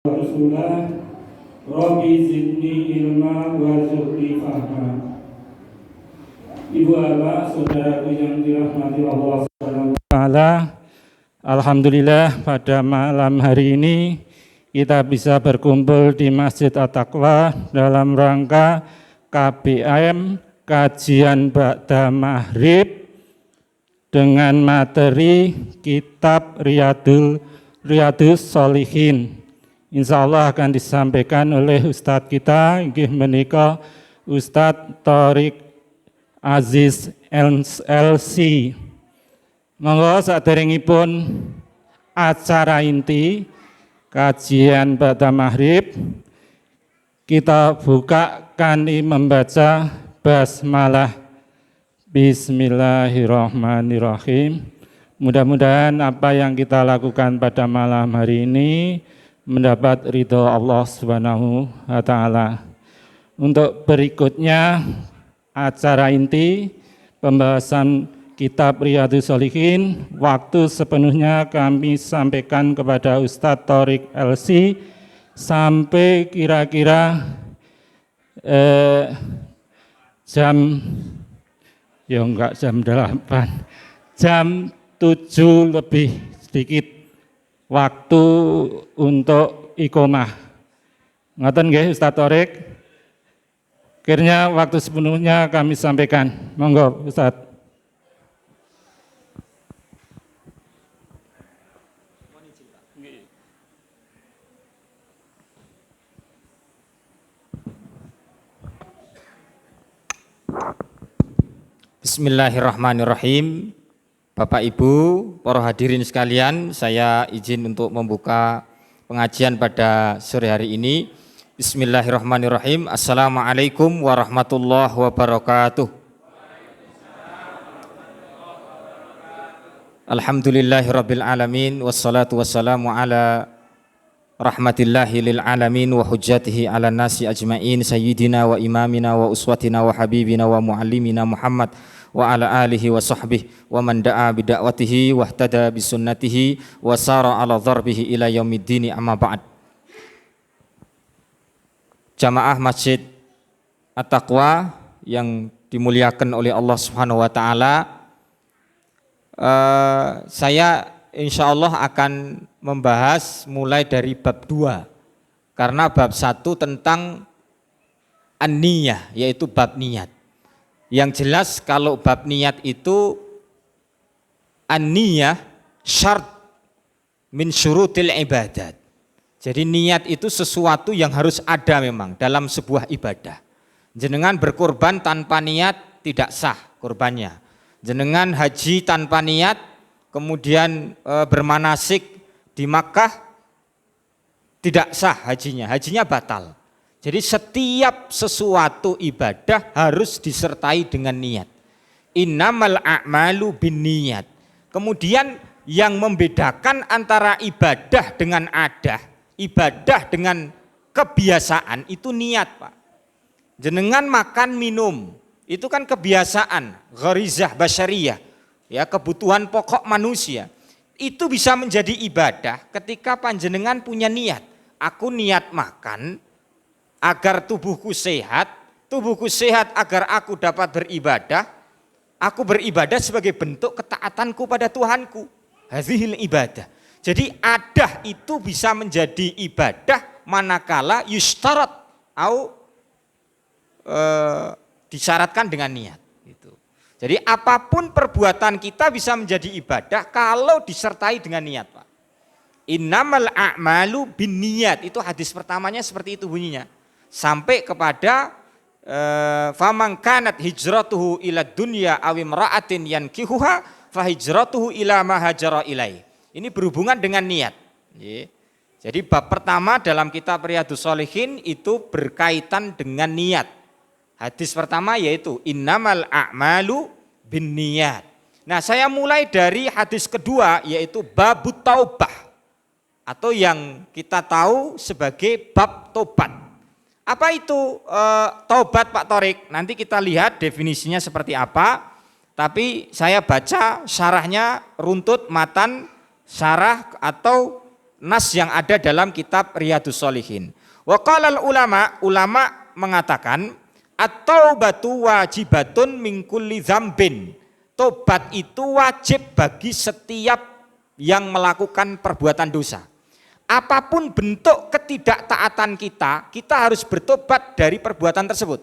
Rasulullah Rabbi zidni ilma warzuqni fahma. Ibu Abah, saudaraku yang dirahmati Allah SWT, alhamdulillah pada malam hari ini kita bisa berkumpul di Masjid At-Taqwa dalam rangka KBM kajian ba'da maghrib dengan materi kitab Riyadhus Shalihin. Insya Allah akan disampaikan oleh Ustadz kita, inggih menika Ustadz Thoriq Aziz LC. Monggo saderengipun acara inti kajian ba'da maghrib kita bukakan membaca basmalah. Bismillahirrahmanirrahim. Mudah-mudahan apa yang kita lakukan pada malam hari ini mendapat ridho Allah Subhanahu wa Ta'ala. Untuk berikutnya acara inti pembahasan kitab Riyadhus Shalihin, waktu sepenuhnya kami sampaikan kepada Ustadz Thoriq LC sampai kira-kira jam 8, jam 7 lebih sedikit waktu untuk iqomah. Ngoten nggih Ustadz Thoriq? Akhirnya waktu sepenuhnya kami sampaikan. Monggo Ustadz. Bismillahirrahmanirrahim. Bapak Ibu, para hadirin sekalian, saya izin untuk membuka pengajian pada sore hari ini. Bismillahirrahmanirrahim. Assalamualaikum warahmatullahi wabarakatuh. Alhamdulillahirabbil alamin wassalatu wassalamu ala rahmatillahi lil alamin wa hujjatihi ala nasi ajmain sayyidina wa imamina wa uswatina wa habibina wa muallimina Muhammad wa ala alihi wa sahbihi wa man da'a bida'watihi wa ihtada bisunnatihi wa sara ala dharbihi ila yaumiddini amma ba'd. Jamaah Masjid At-Taqwa yang dimuliakan oleh Allah Subhanahu wa Ta'ala, saya insyaallah akan membahas mulai dari bab 2, karena bab 1 tentang an-niyah, yaitu bab niat. Yang jelas kalau bab niat itu an-niyah syart min syurutil ibadat. Jadi niat itu sesuatu yang harus ada memang dalam sebuah ibadah. Jenengan berkorban tanpa niat tidak sah korbannya. Jenengan haji tanpa niat kemudian bermanasik di Makkah tidak sah hajinya batal. Jadi setiap sesuatu ibadah harus disertai dengan niat. Innamal a'malu binniyat. Kemudian yang membedakan antara ibadah dengan adah, ibadah dengan kebiasaan itu niat, Pak. Jenengan makan minum, itu kan kebiasaan, gharizah basyariyah, ya, kebutuhan pokok manusia. Itu bisa menjadi ibadah ketika panjenengan punya niat. Aku niat makan agar tubuhku sehat agar aku dapat beribadah. Aku beribadah sebagai bentuk ketaatanku pada Tuhanku. Hadzihil ibadah. Jadi adah itu bisa menjadi ibadah manakala yustarat atau disyaratkan dengan niat. Gitu. Jadi apapun perbuatan kita bisa menjadi ibadah kalau disertai dengan niat, Pak. Innamal a'malu binniyat, itu hadis pertamanya seperti itu bunyinya. Sampai kepada faman kanat hijratuhu ila dunya aw imra'atin yankihuha fa hijratuhu ila ma hajara ilai. Ini berhubungan dengan niat. Jadi bab pertama dalam kitab Riyadhus Shalihin itu berkaitan dengan niat. Hadis pertama yaitu innamal a'malu binniyat. Nah, saya mulai dari hadis kedua yaitu babut taubah atau yang kita tahu sebagai bab tobat. Apa itu taubat, Pak Thoriq? Nanti kita lihat definisinya seperti apa. Tapi saya baca syarahnya runtut matan syarah atau nas yang ada dalam kitab Riyadhus Shalihin. Wa qalal ulama mengatakan at-taubatu wajibatun min kulli dzambin. Tobat itu wajib bagi setiap yang melakukan perbuatan dosa. Apapun bentuk ketidaktaatan kita, kita harus bertobat dari perbuatan tersebut.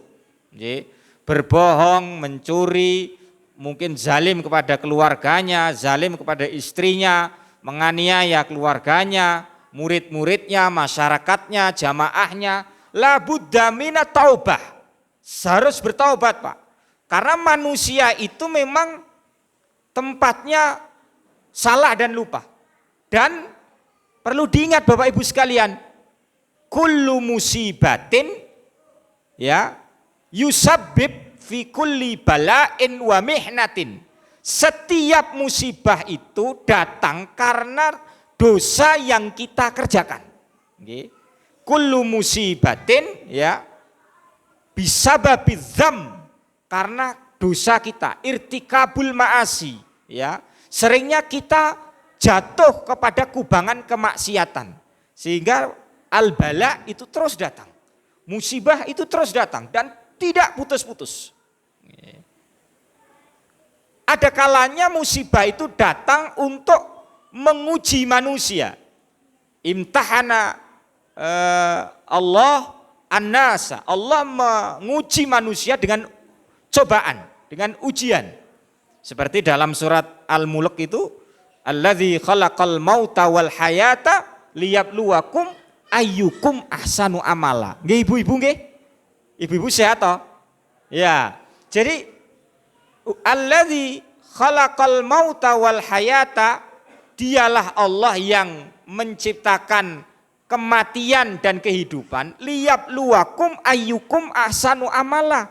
Berbohong, mencuri, mungkin zalim kepada keluarganya, zalim kepada istrinya, menganiaya keluarganya, murid-muridnya, masyarakatnya, jamaahnya, la budda minat taubah. Harus bertaubat, Pak. Karena manusia itu memang tempatnya salah dan lupa. Dan perlu diingat Bapak Ibu sekalian, kullu musibatin ya yusabbib fi kulli bala'in wa mihnatin. Setiap musibah itu datang karena dosa yang kita kerjakan. Kullu musibatin ya bisababiz dzam, karena dosa kita, irtikabul ma'asi ya. Seringnya kita jatuh kepada kubangan kemaksiatan sehingga al-bala itu terus datang. Musibah itu terus datang dan tidak putus-putus. Ada kalanya musibah itu datang untuk menguji manusia. Imtahana Allah an-nasa. Allah menguji manusia dengan cobaan, dengan ujian. Seperti dalam surat Al-Mulk itu, alladzi khalaqal mauta wal hayata liyabluwakum ayyukum ahsanu amala. Nggih ibu-ibu nggih? Ibu-ibu sehat toh? Ya. Jadi alladzi khalaqal mauta wal hayata, dialah Allah yang menciptakan kematian dan kehidupan, liyabluwakum ayyukum ahsanu amala,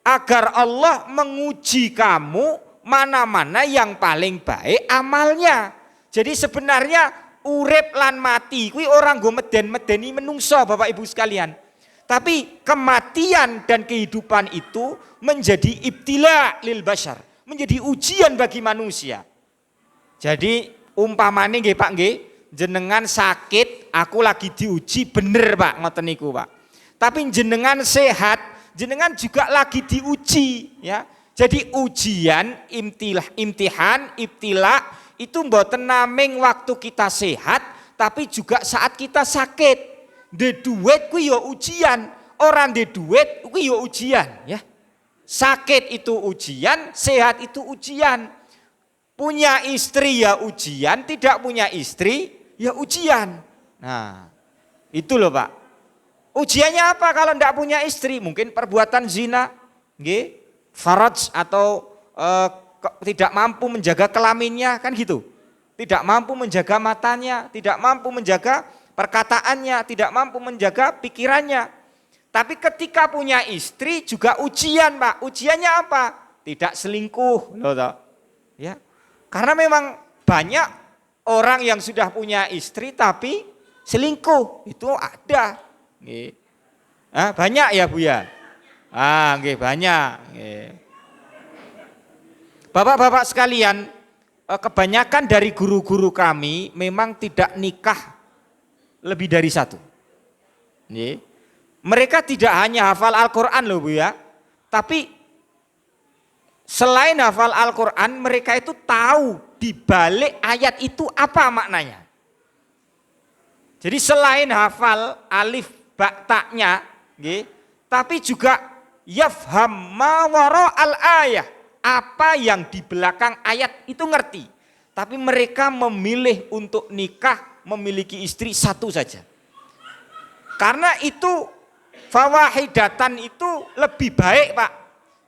agar Allah menguji kamu mana-mana yang paling baik amalnya. Jadi sebenarnya urip lan mati kuwi orang nggo meden-medeni menungso Bapak Ibu sekalian. Tapi kematian dan kehidupan itu menjadi ibtila lil bashar, menjadi ujian bagi manusia. Jadi umpamane nggih Pak nggih, jenengan sakit, aku lagi diuji bener Pak, ngoten niku Pak. Tapi jenengan sehat, jenengan juga lagi diuji ya. Jadi ujian, imtihan, ibtila itu mboten naming waktu kita sehat, tapi juga saat kita sakit. De duit kuwi ya ujian, orang de duit kuwi ya ujian ya. Sakit itu ujian, sehat itu ujian. Punya istri ya ujian, tidak punya istri ya ujian. Nah, itu loh Pak. Ujiannya apa kalau tidak punya istri? Mungkin perbuatan zina, nggih. Faraj atau tidak mampu menjaga kelaminnya, kan gitu. Tidak mampu menjaga matanya, tidak mampu menjaga perkataannya, tidak mampu menjaga pikirannya. Tapi ketika punya istri juga ujian Pak. Ujiannya apa? Tidak selingkuh loh toh. Ya. Karena memang banyak orang yang sudah punya istri tapi selingkuh, itu ada. Banyak ya Bu ya? Nggih banyak. Bapak-bapak sekalian, kebanyakan dari guru-guru kami memang tidak nikah lebih dari satu. Mereka tidak hanya hafal Al-Quran loh Bu ya, tapi selain hafal Al-Quran mereka itu tahu di balik ayat itu apa maknanya. Jadi selain hafal alif ba ta'nya, tapi juga yafham ma wara al-ayah, apa yang di belakang ayat itu ngerti. Tapi mereka memilih untuk nikah, memiliki istri satu saja. Karena itu fawahidatan itu lebih baik Pak.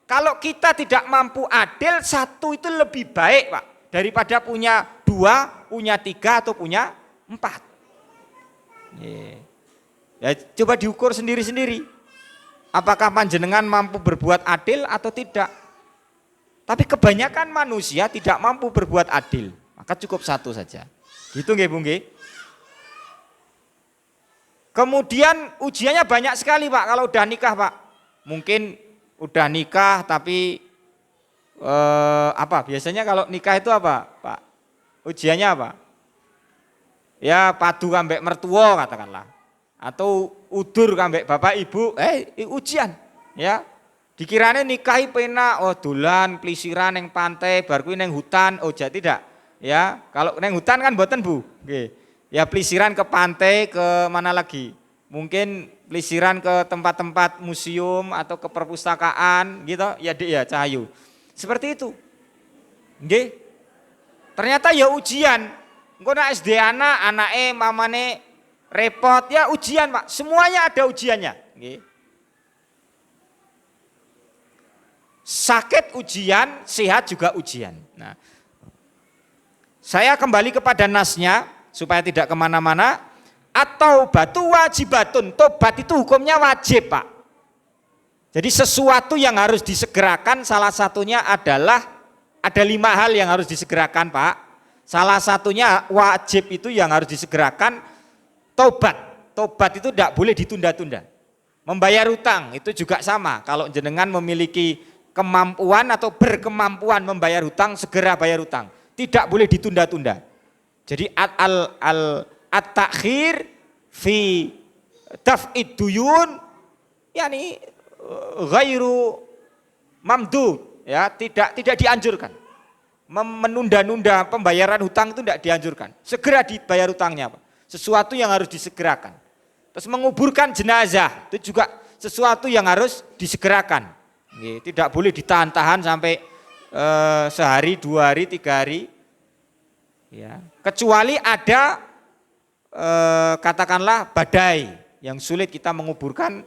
Kalau kita tidak mampu adil, satu itu lebih baik Pak, daripada punya dua, punya tiga atau punya empat. Ya, coba diukur sendiri-sendiri. Apakah panjenengan mampu berbuat adil atau tidak? Tapi kebanyakan manusia tidak mampu berbuat adil, maka cukup satu saja. Gitu nggih Bu nggih? Kemudian ujiannya banyak sekali Pak kalau udah nikah Pak. Mungkin udah nikah tapi apa? Biasanya kalau nikah itu apa Pak? Ujiannya apa? ya padu kambek mertua katakanlah, atau udur kambek bapak ibu, ujian, ya. Dikirane nikahi penak, oh dolan plisiran neng pantai, bar kuwi neng hutan, oh jadi tidak. Ya, kalau neng hutan kan mboten Bu. Nggih. Ya plisiran ke pantai, ke mana lagi? Mungkin plisiran ke tempat-tempat museum atau ke perpustakaan gitu, ya Dik ya Cahayu. Seperti itu. Nggih. Ternyata ya ujian. Engko nek SD anake mamane repot, ya ujian, Pak. Semuanya ada ujiannya, nggih. Sakit ujian, sehat juga ujian. Nah, saya kembali kepada nasnya supaya tidak kemana-mana. Atau batu wajibatun, tobat itu hukumnya wajib Pak. Jadi sesuatu yang harus disegerakan salah satunya adalah ada 5 hal yang harus disegerakan Pak. Salah satunya wajib itu yang harus disegerakan tobat. Tobat itu tidak boleh ditunda-tunda. Membayar utang itu juga sama. Kalau jenengan memiliki kemampuan atau berkemampuan membayar hutang, segera bayar hutang. Tidak boleh ditunda-tunda. Jadi at-takhir fi daf'id duyun yani ghairu mamdu, ya, tidak dianjurkan. Menunda-nunda pembayaran hutang itu tidak dianjurkan. Segera dibayar hutangnya, Pak. Sesuatu yang harus disegerakan. Terus menguburkan jenazah itu juga sesuatu yang harus disegerakan. Tidak boleh ditahan-tahan sampai sehari, 2 hari, 3 hari. Ya. Kecuali ada katakanlah badai yang sulit kita menguburkan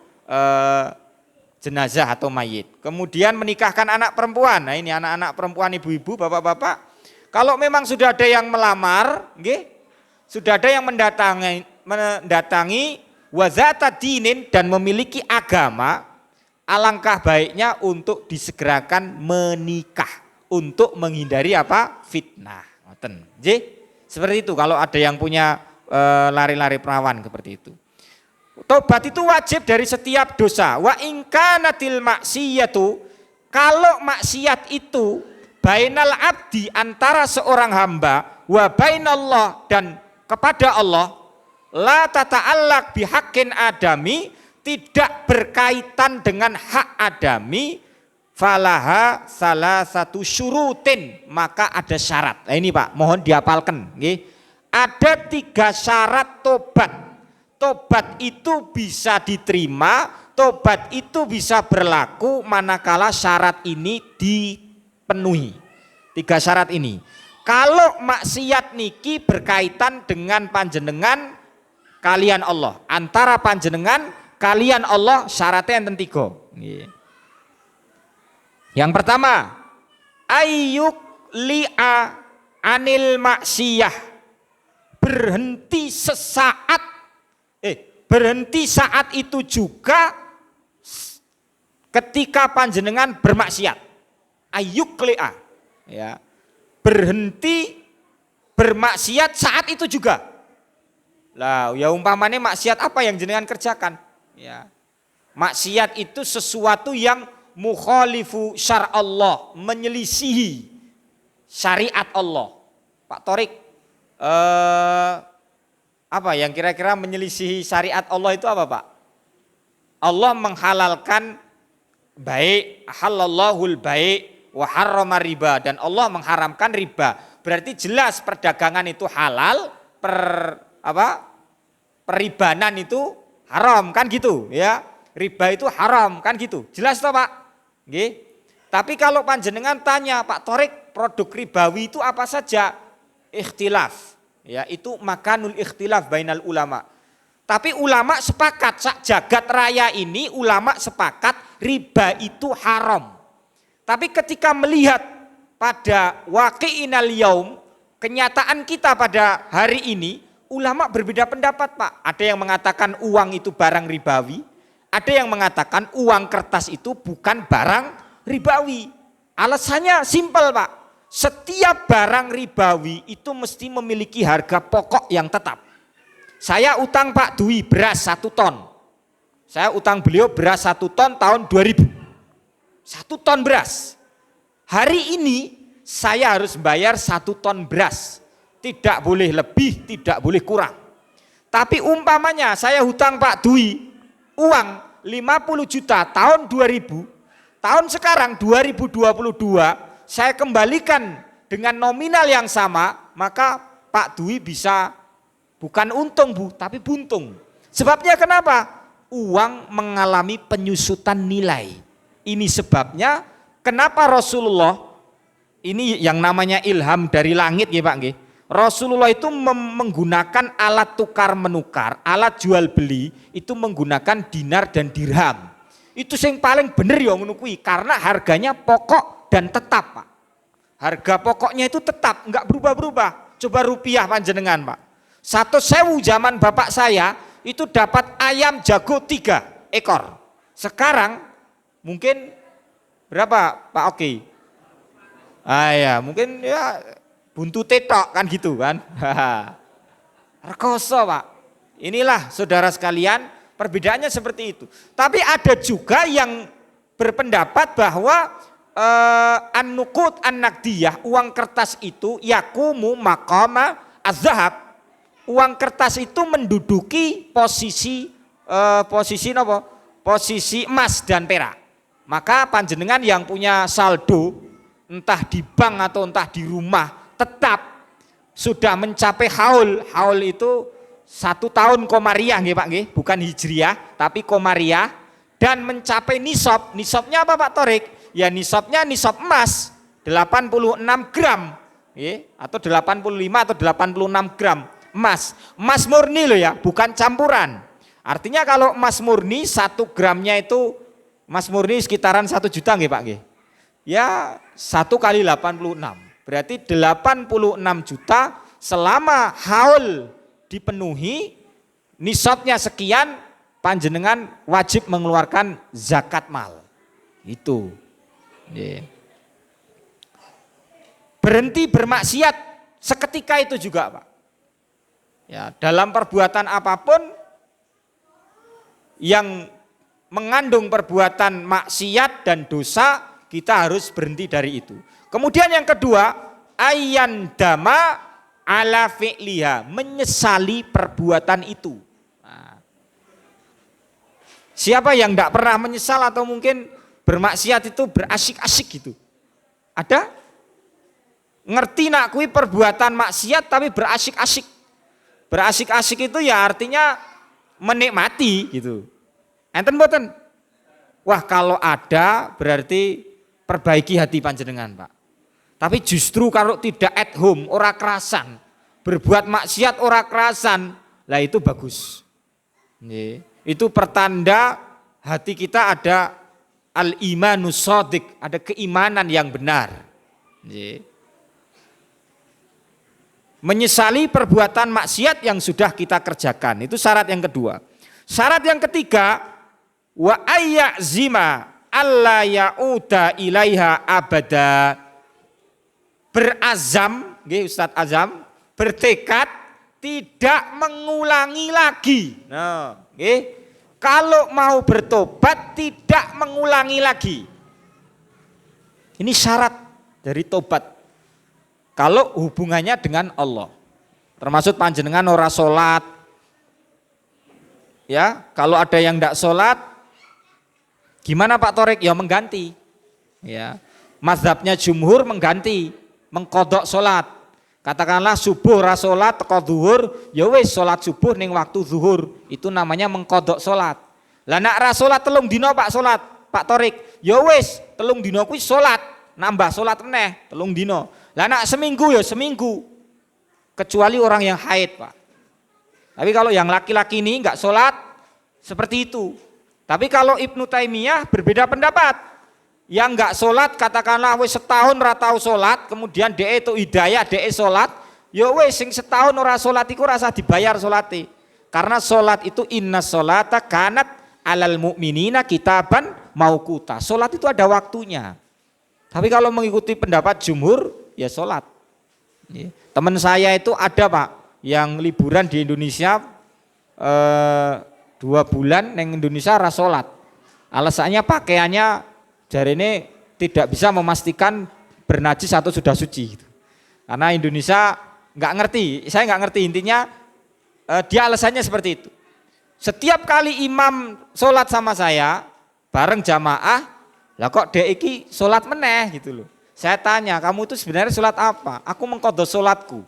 jenazah atau mayit. Kemudian menikahkan anak perempuan. Nah ini anak-anak perempuan, ibu-ibu, bapak-bapak. Kalau memang sudah ada yang melamar, sudah ada yang mendatangi wazata dinin dan memiliki agama, alangkah baiknya untuk disegerakan menikah untuk menghindari apa? Fitnah. Seperti itu kalau ada yang punya lari-lari perawan seperti itu. Tobat itu wajib dari setiap dosa. Wa in kanatil maksiyatu, kalau maksiat itu bainal abdi antara seorang hamba wa bainallah dan kepada Allah, la tata'allaq bihaqqin adami, tidak berkaitan dengan hak adami, falaha salah satu syurutin, maka ada syarat. Nah ini Pak, mohon dihafalkan. Ada 3 syarat tobat. Tobat itu bisa diterima, tobat itu bisa berlaku manakala syarat ini dipenuhi. 3 syarat ini. Kalau maksiat niki berkaitan dengan panjenengan kalian Allah, antara panjenengan kalian Allah, syaratnya enten 3. Yang pertama, ayyuk li'a anil maksiyah, berhenti sesaat, berhenti saat itu juga ketika panjenengan bermaksiat. Ayyuk li'a, ya, berhenti bermaksiat saat itu juga. Lah, ya umpamanya maksiat apa yang jenengan kerjakan? Ya, maksiat itu sesuatu yang mukhalifu syar Allah, menyelisihi syariat Allah. Pak Torik, apa yang kira-kira menyelisihi syariat Allah itu apa Pak? Allah menghalalkan baik, halallahul baik wa harrama riba, dan Allah mengharamkan riba. Berarti jelas perdagangan itu halal, peribanan itu haram kan gitu ya. Riba itu haram kan gitu. Jelas toh Pak? Nggih. Tapi kalau panjenengan tanya, Pak Torik, produk ribawi itu apa saja? Ikhtilaf. Ya, itu makanul ikhtilaf bainal ulama. Tapi ulama sepakat, sak jagat raya ini ulama sepakat riba itu haram. Tapi ketika melihat pada waqi'inal yaum, kenyataan kita pada hari ini, ulama berbeda pendapat Pak. Ada yang mengatakan uang itu barang ribawi, ada yang mengatakan uang kertas itu bukan barang ribawi. Alasannya simpel Pak. Setiap barang ribawi itu mesti memiliki harga pokok yang tetap. Saya utang Pak Dwi beras 1 ton. Saya utang beliau beras 1 ton tahun 2000. 1 ton beras. Hari ini saya harus bayar 1 ton beras. tidak boleh lebih, tidak boleh kurang. Tapi umpamanya saya hutang Pak Dwi uang 50 juta tahun 2000, tahun sekarang 2022 saya kembalikan dengan nominal yang sama, maka Pak Dwi bisa bukan untung Bu, tapi buntung. Sebabnya kenapa? Uang mengalami penyusutan nilai. Ini sebabnya kenapa Rasulullah, ini yang namanya ilham dari langit ya Pak nggih. Rasulullah itu menggunakan alat tukar menukar, alat jual beli itu menggunakan dinar dan dirham. Itu yang paling bener ya ngono kuwi, karena harganya pokok dan tetap Pak. Harga pokoknya itu tetap, enggak berubah-berubah. Coba rupiah panjenengan Pak. 1.000 zaman bapak saya itu dapat ayam jago 3 ekor. Sekarang mungkin berapa Pak Oki? Ya mungkin ya buntu tetok kan gitu kan. Rekoso Pak. Inilah saudara sekalian, perbedaannya seperti itu. Tapi ada juga yang berpendapat bahwa an-nuqud an-naqdiyah, uang kertas itu yakumu maqama az-zahab. Uang kertas itu menduduki posisi posisi emas dan perak. Maka panjenengan yang punya saldo entah di bank atau entah di rumah tetap sudah mencapai haul. Haul itu 1 tahun komariah nggih Pak nggih, bukan hijriah tapi komariah, dan mencapai nisab. Nisabnya apa Pak Torik? Ya nisabnya nisab emas 86 gram nggih, atau 85 atau 86 gram emas. Emas murni loh ya, bukan campuran. Artinya kalau emas murni 1 gramnya itu emas murni sekitaran 1 juta nggih Pak nggih. Ya 1 kali 86 berarti 86 juta selama haul dipenuhi, nisabnya sekian, panjenengan wajib mengeluarkan zakat mal. Itu. Berhenti bermaksiat seketika itu juga Pak. Ya, dalam perbuatan apapun yang mengandung perbuatan maksiat dan dosa, kita harus berhenti dari itu. Kemudian yang kedua, ayyan dama ala fi'liha, menyesali perbuatan itu. Nah, siapa yang tidak pernah menyesal atau mungkin bermaksiat itu berasik-asik gitu? Ada? Ngerti nak kui perbuatan maksiat tapi berasik-asik. Berasik-asik itu ya artinya menikmati gitu. Enten mboten? Wah kalau ada berarti perbaiki hati panjenengan Pak. Tapi justru kalau tidak at home, ora kerasan, berbuat maksiat ora kerasan, lah itu bagus. Itu pertanda hati kita ada al-imanus shadiq, ada keimanan yang benar. Menyesali perbuatan maksiat yang sudah kita kerjakan, itu syarat yang kedua. Syarat yang ketiga, wa ayyazima alla ya'uda ilaiha abada. Berazam, nggih Ustadz Azam, bertekad tidak mengulangi lagi. Nah, nggih. Kalau mau bertobat tidak mengulangi lagi. Ini syarat dari tobat. Kalau hubungannya dengan Allah. Termasuk panjenengan ora salat. Ya, kalau ada yang tidak salat, gimana Pak Torik? Ya mengganti. Ya. Mazhabnya jumhur mengganti, mengkodok salat. Katakanlah subuh ora salat teko zuhur, ya wis salat subuh ning waktu zuhur. Itu namanya mengkodok salat. Lah nek ra salat 3 dina Pak salat, Pak Torik, ya wis 3 dina kuwi salat, nambah salat meneh 3 dina. Lah nek seminggu ya seminggu. Kecuali orang yang haid Pak. Tapi kalau yang laki-laki ini enggak salat seperti itu. Tapi kalau Ibnu Taimiyah berbeda pendapat. Yang enggak salat katakanlah wis setahun ora tau salat, kemudian dhek itu hidayah dhek salat, ya wis sing setahun ora salat iku ora usah dibayar salate. Karena salat itu inna sholata kanat alal mu'minina kitaban mauquta. Salat itu ada waktunya. Tapi kalau mengikuti pendapat jumhur ya salat. Teman saya itu ada Pak yang liburan di Indonesia 2 bulan neng Indonesia ora salat. Alasannya pakaiannya jarine tidak bisa memastikan bernajis atau sudah suci. Karena Indonesia nggak ngerti, saya nggak ngerti intinya dia alasannya seperti itu. Setiap kali imam sholat sama saya bareng jamaah, lah kok dek iki sholat meneh gitu loh. Saya tanya, kamu itu sebenarnya sholat apa? Aku mengqadha sholatku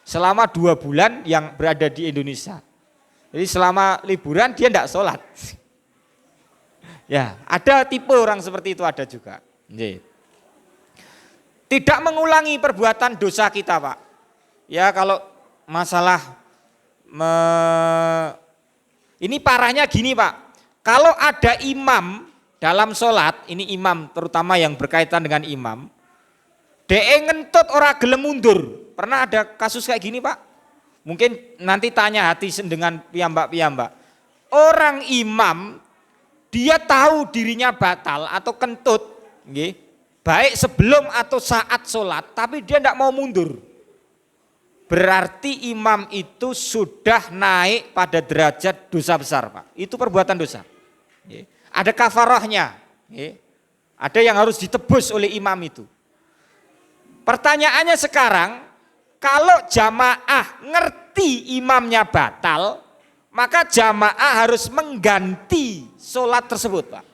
selama 2 bulan yang berada di Indonesia. Jadi selama liburan dia tidak sholat. Ya, ada tipe orang seperti itu ada juga. Tidak mengulangi perbuatan dosa kita, Pak. Ya kalau masalah ini parahnya gini, Pak. Kalau ada imam dalam sholat, ini imam terutama yang berkaitan dengan imam, ngentut ora gelem mundur. Pernah ada kasus kayak gini, Pak? Mungkin nanti tanya hati dengan piyambak-piyambak. Orang imam dia tahu dirinya batal atau kentut, baik sebelum atau saat sholat, tapi dia tidak mau mundur. Berarti imam itu sudah naik pada derajat dosa besar, Pak. Itu perbuatan dosa. Ada kafarahnya. Ada yang harus ditebus oleh imam itu. Pertanyaannya sekarang, kalau jamaah ngerti imamnya batal, maka jamaah harus mengganti sholat tersebut, Pak.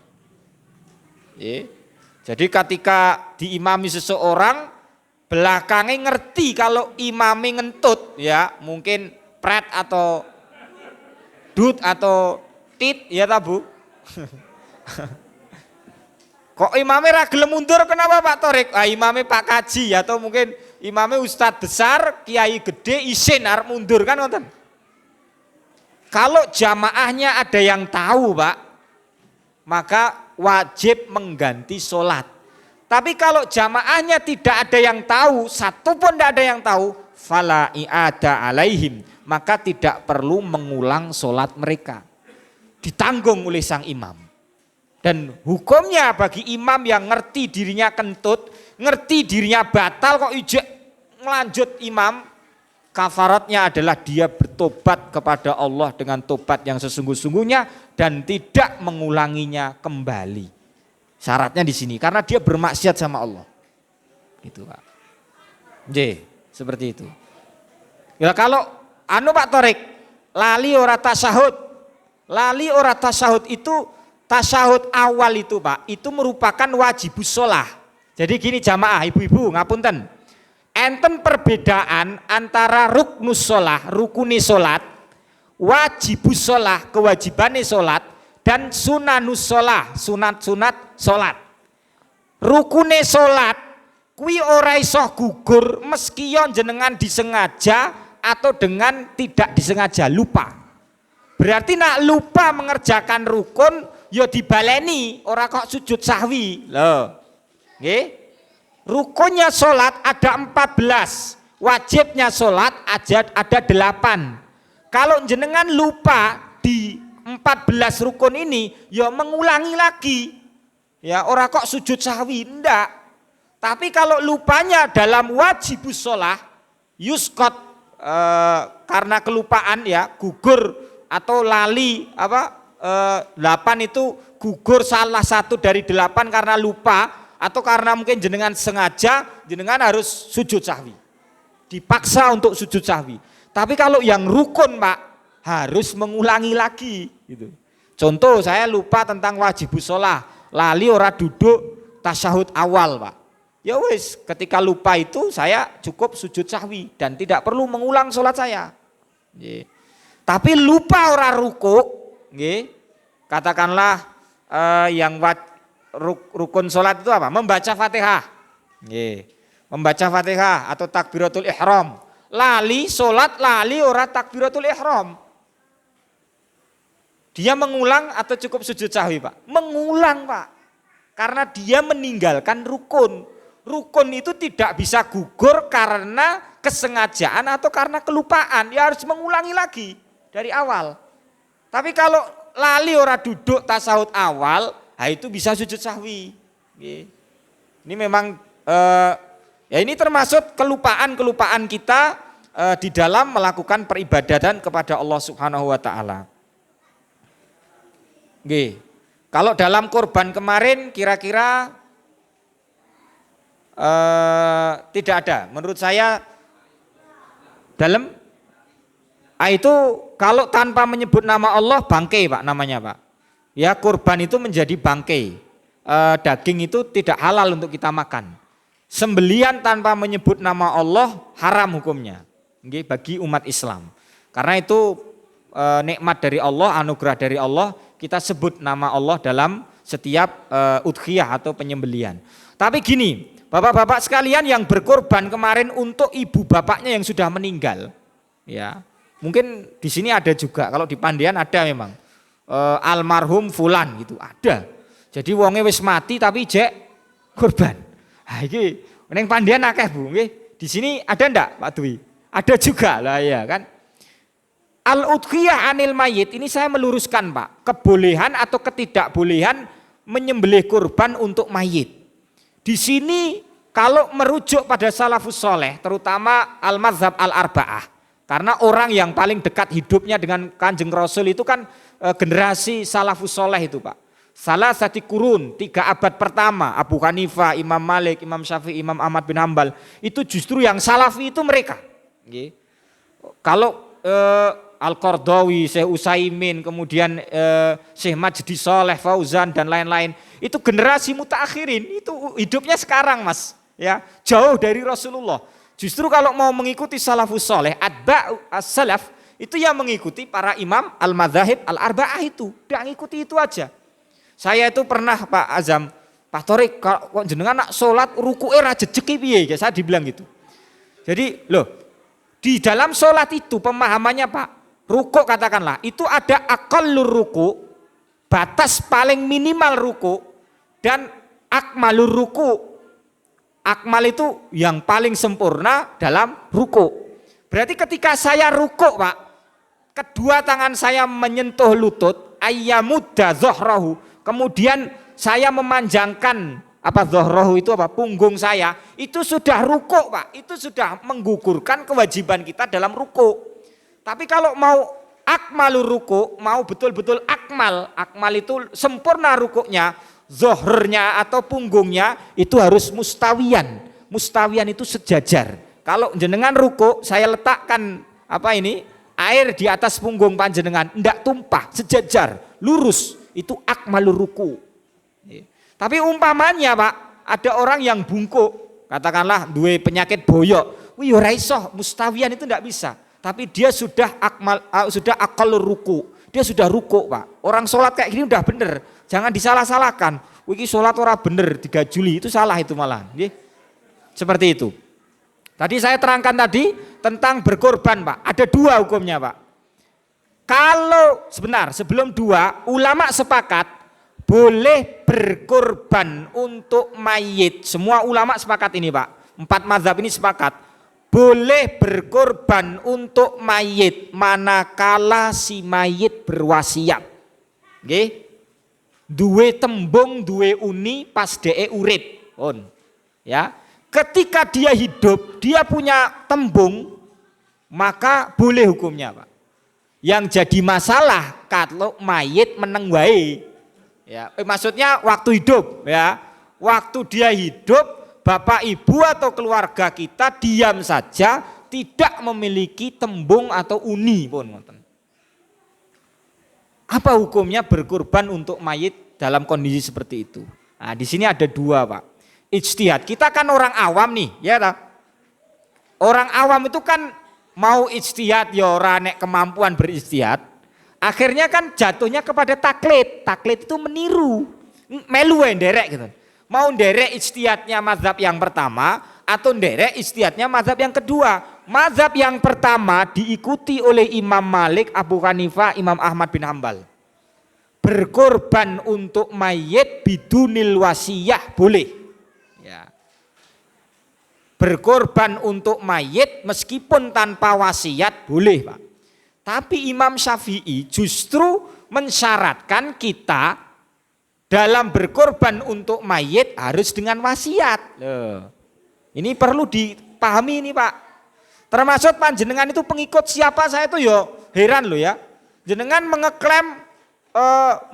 Jadi ketika diimami seseorang, belakangnya ngerti kalau imamnya ngentut, ya mungkin pret atau dut atau tit, ya tabu. Kok imamnya ragil mundur, kenapa Pak Torik? Imamnya Pak Kaji atau mungkin imamnya Ustadz besar, kiai gede, isin arep mundur kan nonton. Kalau jamaahnya ada yang tahu, Pak, maka wajib mengganti sholat. Tapi kalau jamaahnya tidak ada yang tahu, satu pun tidak ada yang tahu, fala i'ada alaihim, maka tidak perlu mengulang sholat mereka. Ditanggung oleh sang imam. Dan hukumnya bagi imam yang ngerti dirinya kentut, ngerti dirinya batal kok ijek melanjut imam, kafaratnya adalah dia bertobat kepada Allah dengan tobat yang sesungguh-sungguhnya dan tidak mengulanginya kembali. Syaratnya di sini karena dia bermaksiat sama Allah. Gitu, Pak. Seperti itu. Ya kalau Pak Torik, lali ora tasyahud. Lali ora tasyahud itu tasyahud awal itu, Pak, itu merupakan wajibus sholah. Jadi gini jamaah, ibu-ibu ngapunten. Enten perbedaan antara ruknus sholah, rukuni sholat, wajibus sholah, kewajibannya sholat, dan sunanus sholah, sunat-sunat sholat. Rukuni sholat, kui ora iso gugur meski yon jenengan disengaja atau dengan tidak disengaja, lupa. Berarti nak lupa mengerjakan rukun, yo dibaleni, ora kok sujud sahwi. Loh. Nggih. Rukunnya sholat ada 14, wajibnya sholat ada 8. Kalau jenengan lupa di 14 rukun ini, ya mengulangi lagi. Ya ora kok sujud sahwi, ndak. Tapi kalau lupanya dalam wajibus sholat, yuskot karena kelupaan ya, gugur atau lali 8 itu gugur salah satu dari 8 karena lupa atau karena mungkin jenengan sengaja, jenengan harus sujud sahwi. Dipaksa untuk sujud sahwi. Tapi kalau yang rukun, Pak, harus mengulangi lagi gitu. Contoh saya lupa tentang wajibus sholah, lali ora duduk tasyahud awal, Pak. Ya wis, ketika lupa itu saya cukup sujud sahwi dan tidak perlu mengulang sholat saya. Tapi lupa ora ruku, katakanlah yang rukun sholat itu apa? Membaca Fatihah, membaca Fatihah atau takbiratul ihram. Lali sholat, lali ora takbiratul ihram. Dia mengulang atau cukup sujud sahwi, Pak? Mengulang, Pak, karena dia meninggalkan rukun. Rukun itu tidak bisa gugur karena kesengajaan atau karena kelupaan. Dia harus mengulangi lagi dari awal. Tapi kalau lali ora duduk tasawuf awal, itu bisa sujud sahwi. Ini memang ya ini termasuk kelupaan kita di dalam melakukan peribadatan kepada Allah Subhanahu wa taala. Kalau dalam kurban kemarin kira-kira tidak ada. Menurut saya dalam itu kalau tanpa menyebut nama Allah bangkai Pak namanya Pak. Ya kurban itu menjadi bangkai. Daging itu tidak halal untuk kita makan. Sembelian tanpa menyebut nama Allah haram hukumnya. Bagi umat Islam. Karena itu nikmat dari Allah, anugerah dari Allah, kita sebut nama Allah dalam setiap udhiyah atau penyembelian. Tapi gini, Bapak-bapak sekalian yang berkorban kemarin untuk ibu bapaknya yang sudah meninggal, ya. Mungkin di sini ada juga, kalau di Pandian ada memang almarhum fulan gitu, ada. Jadi wonge wis mati tapi jek korban. Nah, iki ning Pandian akeh Bu, nggih. Di sini ada ndak Pak Dwi? Ada juga lah ya kan. Al-udhiyah anil mayit ini saya meluruskan Pak, kebolehan atau ketidakbolehan menyembelih kurban untuk mayit. Di sini kalau merujuk pada salafus soleh, terutama al-mazhab al-arba'ah, karena orang yang paling dekat hidupnya dengan Kanjeng Rasul itu kan generasi salafus soleh itu Pak. Salah satu kurun, 3 abad pertama, Abu Hanifah, Imam Malik, Imam Syafi'i, Imam Ahmad bin Hambal, itu justru yang salafi itu mereka. Kalau Al-Qardawi, Syekh Utsaimin, kemudian Syekh Majdi Sholeh, Fauzan dan lain-lain, itu generasi mutaakhirin, itu hidupnya sekarang Mas, ya, jauh dari Rasulullah. Justru kalau mau mengikuti salafus soleh, atba'u as-salaf, itu yang mengikuti para imam al-madzahib al-arba'ah itu, tidak ngikuti itu aja. Saya itu pernah Pak Azam, Pak Torik, kok jenengan nak sholat ruku'e ra jejeki piye, saya dibilang gitu. Jadi loh, di dalam sholat itu pemahamannya Pak, rukuk katakanlah, itu ada aqallur ruku', batas paling minimal ruku', dan akmalur ruku'. Akmal itu yang paling sempurna dalam ruku'. Berarti ketika saya ruku' Pak, kedua tangan saya menyentuh lutut, ayyamudda zohrahu, kemudian saya memanjangkan zohrahu itu punggung saya, itu sudah ruku' Pak, itu sudah menggugurkan kewajiban kita dalam ruku'. Tapi kalau mau akmalur ruku', mau betul-betul akmal itu sempurna ruku'nya, zohrnya atau punggungnya itu harus mustawian. Mustawian itu sejajar. Kalau jenengan ruku, saya letakkan air di atas punggung panjenengan, ndak tumpah, sejajar, lurus. Itu akmalur ruku. Tapi umpamanya Pak, ada orang yang bungkuk, katakanlah duwe penyakit boyok, wih ora iso, mustawian itu ndak bisa. Tapi dia sudah aqallur ruku. Dia sudah ruku Pak. Orang sholat kayak gini udah bener. Jangan disalah-salahkan. Wiki sholat ora bener 3 Juli itu salah itu malah. Seperti itu. Tadi saya terangkan tadi tentang berkorban Pak. Ada 2 hukumnya Pak. Kalau sebelum 2 ulama sepakat boleh berkorban untuk mayit. Semua ulama sepakat ini Pak. 4 mazhab ini sepakat. Boleh berkorban untuk mayit manakala si mayit berwasiat. Nggih. Duwe tembung, duwe uni pas dhek urip. Ya. Ketika dia hidup, dia punya tembung, maka boleh hukumnya, Pak. Yang jadi masalah kalau mayit meneng wae. Ya, maksudnya waktu hidup, ya. Waktu dia hidup, bapak ibu atau keluarga kita diam saja, tidak memiliki tembung atau uni pun. Apa hukumnya berkorban untuk mayit dalam kondisi seperti itu? Nah, di sini ada 2 Pak. Ijtihad. Kita kan orang awam nih, ya tak? Orang awam itu kan mau ijtihad ya ora nek kemampuan berijtihad. Akhirnya kan jatuhnya kepada taklid. Taklid itu meniru, melu nderek gitu. Mau nderek ijtihadnya mazhab yang pertama atau nderek ijtihadnya mazhab yang kedua. Mazhab yang pertama diikuti oleh Imam Malik, Abu Hanifah, Imam Ahmad bin Hambal. Berkorban untuk mayit bidunil wasiyah boleh. Ya. Berkorban untuk mayit meskipun tanpa wasiat boleh Pak. Tapi Imam Syafi'i justru mensyaratkan kita dalam berkorban untuk mayit harus dengan wasiat. Ini perlu dipahami ini Pak. Termasuk panjenengan itu pengikut siapa saya itu heran loh ya. Jenengan mengeklaim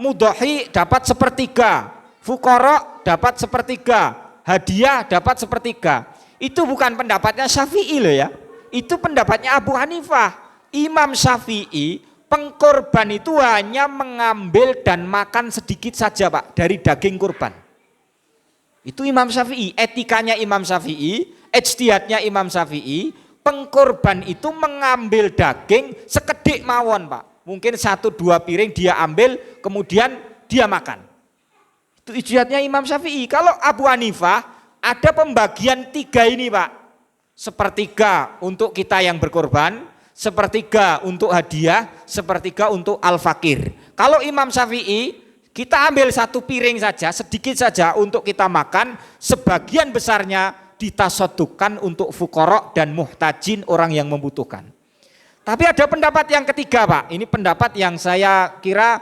mudhahi dapat 1/3, fuqara dapat 1/3, hadiah dapat 1/3. Itu bukan pendapatnya Syafi'i loh ya. Itu pendapatnya Abu Hanifah. Imam Syafi'i, pengkorban itu hanya mengambil dan makan sedikit saja Pak dari daging kurban. Itu Imam Syafi'i, etikanya Imam Syafi'i, ijtihadnya Imam Syafi'i, pengkorban itu mengambil daging sekedik mawon Pak. Mungkin 1-2 piring dia ambil, kemudian dia makan. Itu ijtihadnya Imam Syafi'i. Kalau Abu Hanifah ada pembagian 3 ini Pak. Sepertiga untuk kita yang berkorban, sepertiga untuk hadiah, sepertiga untuk al-fakir. Kalau Imam Syafi'i, kita ambil 1 piring saja, sedikit saja untuk kita makan, sebagian besarnya ditasodukan untuk fuqara dan muhtajin, orang yang membutuhkan. Tapi ada pendapat yang ketiga Pak, ini pendapat yang saya kira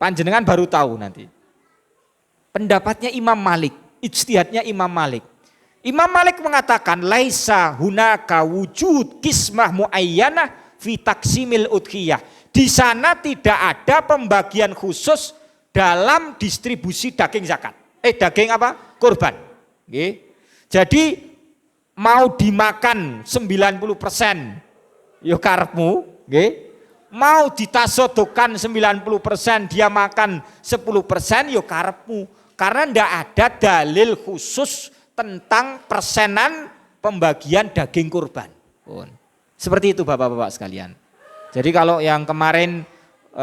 panjenengan baru tahu nanti. Pendapatnya Imam Malik, ijtihadnya Imam Malik. Imam Malik mengatakan laisa hunaka wujud kismah muayyanah fi taksimil udhiyah. Di sana tidak ada pembagian khusus dalam distribusi daging zakat. Daging apa? Kurban. Jadi mau dimakan 90% yo karepmu, mau ditasodokan 90% dia makan 10% yo karepmu. Karena tidak ada dalil khusus tentang persenan pembagian daging kurban. Seperti itu Bapak-bapak sekalian. Jadi kalau yang kemarin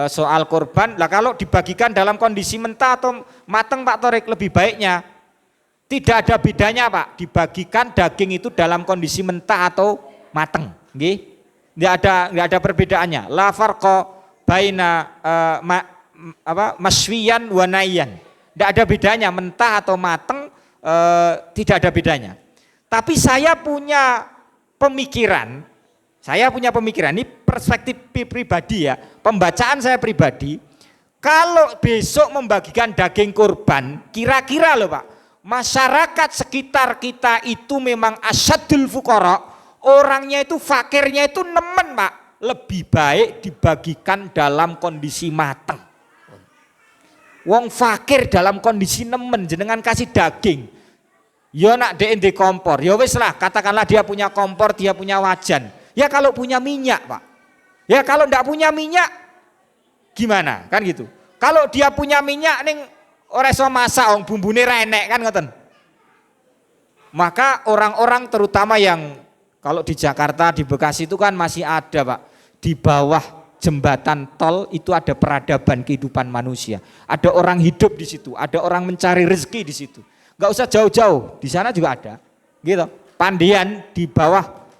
soal kurban, lah kalau dibagikan dalam kondisi mentah atau matang Pak Torik, lebih baiknya tidak ada bedanya Pak, dibagikan daging itu dalam kondisi mentah atau matang. Nggak ada perbedaannya. La farqa baina maswiyan wa nayyan. Tidak ada bedanya mentah atau matang. Tidak ada bedanya. Tapi saya punya pemikiran, ini perspektif pribadi ya, pembacaan saya pribadi, kalau besok membagikan daging kurban, kira-kira loh Pak, masyarakat sekitar kita itu memang asyadul fuqara, orangnya itu fakirnya itu nemen Pak, lebih baik dibagikan dalam kondisi matang. Wong fakir dalam kondisi nemen jenengan kasih daging. Ya nak di kompor, ya wis lah, katakanlah dia punya kompor, dia punya wajan. Ya kalau punya minyak Pak. Ya kalau enggak punya minyak gimana? Kan gitu. Kalau dia punya minyak ning ora iso masak wong bumbune ra enek kan ngoten. Maka orang-orang terutama yang kalau di Jakarta, di Bekasi itu kan masih ada Pak, di bawah jembatan tol itu ada peradaban kehidupan manusia. Ada orang hidup di situ, ada orang mencari rezeki di situ. Enggak usah jauh-jauh, di sana juga ada. Gitu. Pandian di bawah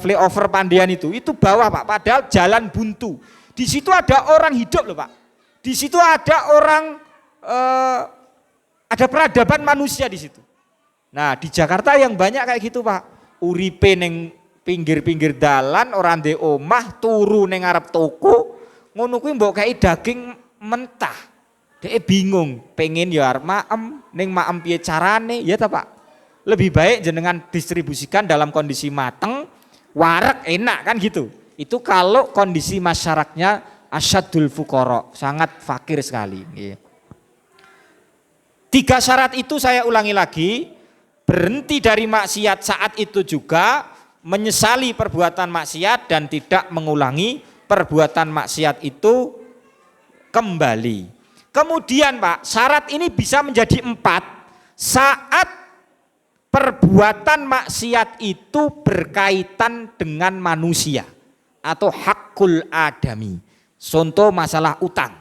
flyover Pandian itu bawah Pak, padahal jalan buntu. Di situ ada orang hidup loh Pak. Di situ ada orang ada peradaban manusia di situ. Nah, di Jakarta yang banyak kayak gitu Pak. Uripe ning pinggir-pinggir dalan, orang di omah turu ning ngarep toko, ngono kuwi mbok kei daging mentah. Dhek bingung, pengen ya arep maem, ning maem piye carane? Ya ta Pak. Lebih baik jenengan distribusikan dalam kondisi mateng, wareg enak kan gitu. Itu kalau kondisi masyarakatnya asyadul fuqara, sangat fakir sekali. 3 syarat itu saya ulangi lagi, berhenti dari maksiat saat itu juga, menyesali perbuatan maksiat dan tidak mengulangi perbuatan maksiat itu kembali. Kemudian Pak, syarat ini bisa menjadi 4 saat perbuatan maksiat itu berkaitan dengan manusia atau hakul adami. Contoh masalah utang.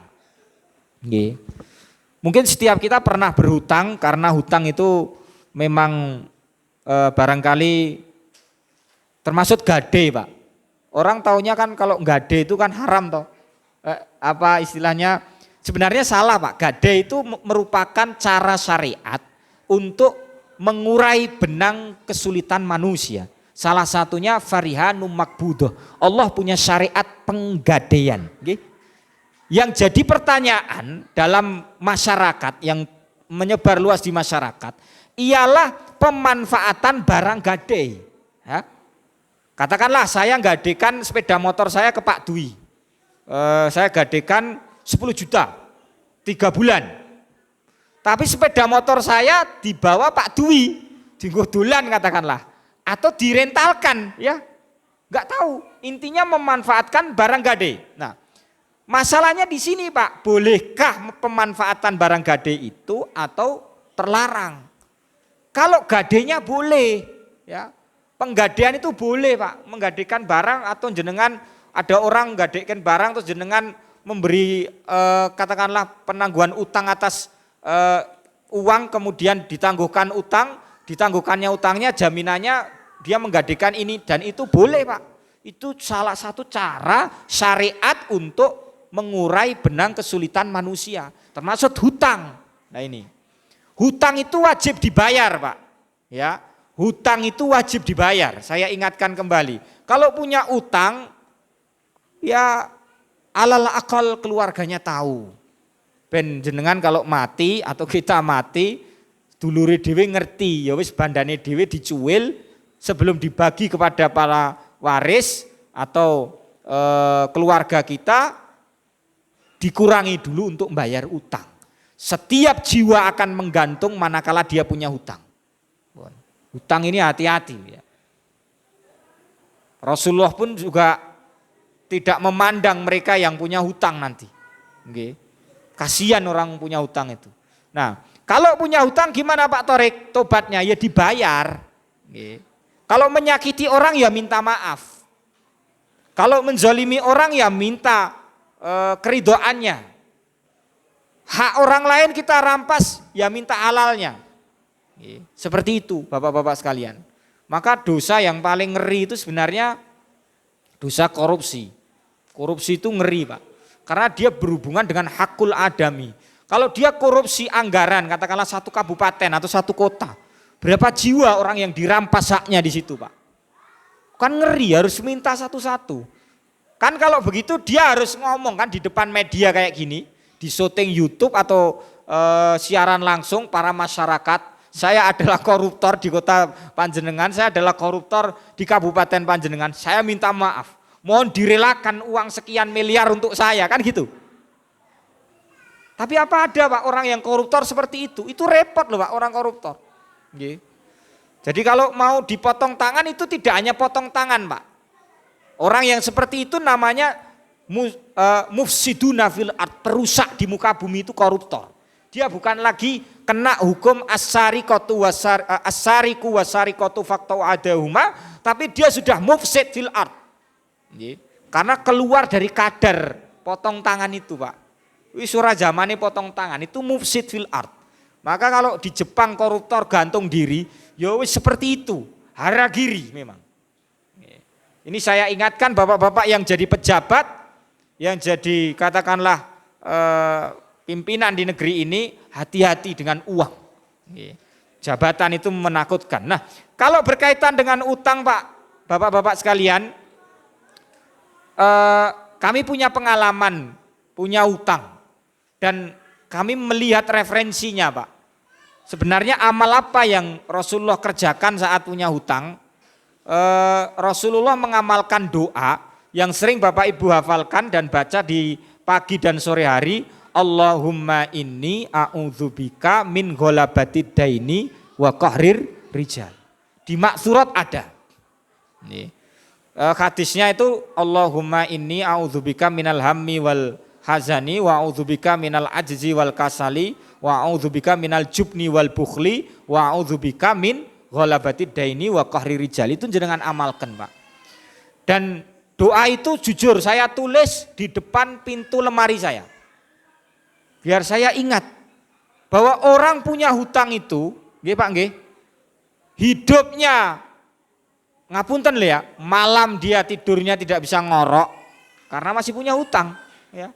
Mungkin setiap kita pernah berhutang karena hutang itu memang barangkali termasuk gade Pak. Orang taunya kan kalau gade itu kan haram toh. Apa istilahnya? Sebenarnya salah Pak. Gade itu merupakan cara syariat untuk mengurai benang kesulitan manusia. Salah satunya farihanum makbudoh. Allah punya syariat penggadean. Yang jadi pertanyaan dalam masyarakat yang menyebar luas di masyarakat ialah pemanfaatan barang gade. Ya. Katakanlah saya gadekan sepeda motor saya ke Pak Dwi. Saya gadekan 10 juta 3 bulan. Tapi sepeda motor saya dibawa Pak Dwi, dienggo dolan katakanlah. atau direntalkan, ya. Nggak tahu. Intinya memanfaatkan barang gade. Nah, masalahnya di sini Pak, bolehkah pemanfaatan barang gade itu atau terlarang? Kalau gadenya boleh, ya. Penggadean itu boleh Pak, menggadekan barang atau jenengan ada orang menggadekan barang terus jenengan memberi katakanlah penangguhan utang atas uang, kemudian ditangguhkannya utangnya, jaminannya dia menggadekan ini, dan itu boleh Pak. Itu salah satu cara syariat untuk mengurai benang kesulitan manusia, termasuk hutang. Nah ini, hutang itu wajib dibayar Pak. Ya, hutang itu wajib dibayar. Saya ingatkan kembali, kalau punya utang, ya alal akal keluarganya tahu. Ben jenengan kalau mati atau kita mati, dulure dhewe ngerti, ya wis bandane dhewe dicuil sebelum dibagi kepada para waris atau keluarga kita, dikurangi dulu untuk membayar utang. Setiap jiwa akan menggantung manakala dia punya hutang. Hutang ini hati-hati ya. Rasulullah pun juga tidak memandang mereka yang punya hutang nanti. Nggih. Kasihan orang punya hutang itu. Nah, kalau punya hutang gimana Pak Torik? Tobatnya ya dibayar. Nggih. Kalau menyakiti orang ya minta maaf. Kalau menzalimi orang ya minta keridoannya. Hak orang lain kita rampas ya minta halalnya. Seperti itu Bapak-bapak sekalian. Maka dosa yang paling ngeri itu sebenarnya dosa korupsi. Korupsi itu ngeri Pak. Karena dia berhubungan dengan hakul adami. Kalau dia korupsi anggaran, katakanlah satu kabupaten atau satu kota, berapa jiwa orang yang dirampas haknya di situ Pak. Kan ngeri, harus minta satu-satu. Kan kalau begitu dia harus ngomong kan di depan media kayak gini, di syuting YouTube atau siaran langsung para masyarakat. Saya adalah koruptor di kota Panjenengan, saya adalah koruptor di kabupaten Panjenengan, saya minta maaf. Mohon direlakan uang sekian miliar untuk saya, kan gitu. Tapi apa ada Pak orang yang koruptor seperti itu? Itu repot loh Pak orang koruptor. Jadi kalau mau dipotong tangan itu tidak hanya potong tangan Pak. Orang yang seperti itu namanya mufsiduna fil ard, perusak di muka bumi, itu koruptor. Dia bukan lagi kena hukum as-sariqatu wasariqatu faqta'u adahuma, tapi dia sudah mufsid fil ard. Karena keluar dari kadar potong tangan itu Pak. Wis ora zamane potong tangan, itu mufsid fil ard. Maka kalau di Jepang koruptor gantung diri, ya wis seperti itu, haragiri memang. Ini saya ingatkan bapak-bapak yang jadi pejabat, yang jadi katakanlah pimpinan di negeri ini, hati-hati dengan uang. Jabatan itu menakutkan. Nah, kalau berkaitan dengan utang Pak, bapak-bapak sekalian, kami punya pengalaman, punya utang, dan kami melihat referensinya Pak. Sebenarnya amal apa yang Rasulullah kerjakan saat punya hutang? Rasulullah mengamalkan doa yang sering Bapak Ibu hafalkan dan baca di pagi dan sore hari. Allahumma inni a'udzubika min ghalabatid daini wa qahrir rijal. Di maksurat ada. Nih. Hadisnya itu Allahumma inni a'udzubika minal hammi wal hazani wa a'udzubika minal ajzi wal kasali wa a'udzubika minal jubni wal bukhli wa a'udzubika min ghalabatid daini wa qahri rijal. Itu jenengan amalkan Pak. Dan doa itu jujur saya tulis di depan pintu lemari saya. Biar saya ingat bahwa orang punya hutang itu, nggih Pak nggih, hidupnya ngapunten lho ya, malam dia tidurnya tidak bisa ngorok karena masih punya hutang ya.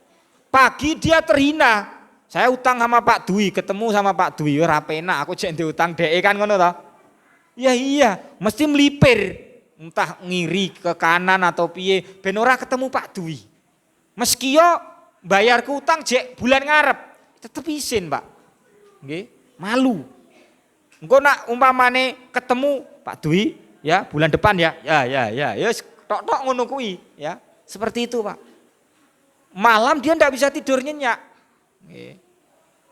Pagi dia terhina. Saya utang sama Pak Dwi, ketemu sama Pak Dwi, ora penak aku jek ndek utang dhek kan ngono to. Ya iya, mesti melipir, entah ngiri ke kanan atau piye ben ora ketemu Pak Dwi. Meski yo bayar ke utang jek bulan ngarep, tetep isin Pak. Nggih, malu. Engko nak umpamane ketemu Pak Dwi ya bulan depan ya tok-tok ngono kuwi ya. Seperti itu Pak. Malam dia enggak bisa tidur nyenyak. Nggih.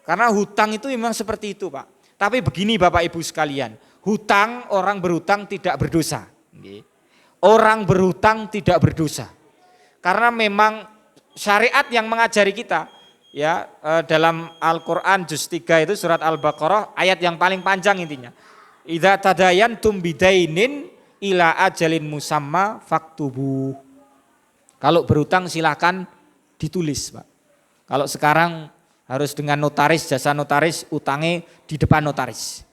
Karena hutang itu memang seperti itu Pak. Tapi begini Bapak Ibu sekalian, Hutang, orang berhutang tidak berdosa. Orang berhutang tidak berdosa. Karena memang syariat yang mengajari kita, ya, dalam Al-Qur'an juz 3 itu surat Al-Baqarah ayat yang paling panjang intinya. Idza tadayantum bidainin ila ajalin musamma faktubu. Kalau berhutang silakan ditulis, Pak. Kalau sekarang harus dengan notaris, jasa notaris, utangnya di depan notaris.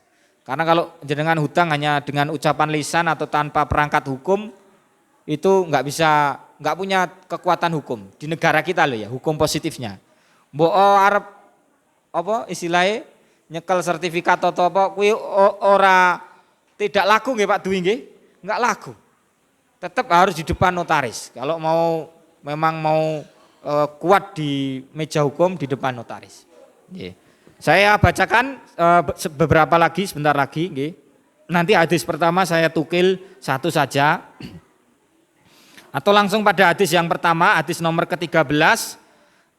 Karena kalau jenengan hutang hanya dengan ucapan lisan atau tanpa perangkat hukum, itu nggak punya kekuatan hukum di negara kita loh ya, hukum positifnya. Mbok arep apa istilahnya nyekel sertifikat atau apa kuwi ora tidak laku nggih Pak Dwi nggih? Enggak laku. Tetap harus di depan notaris. Kalau memang mau kuat di meja hukum di depan notaris. Nggih. Saya bacakan beberapa lagi sebentar lagi nggih. Nanti hadis pertama saya tukil satu saja. Atau langsung pada hadis yang pertama, hadis nomor ke-13.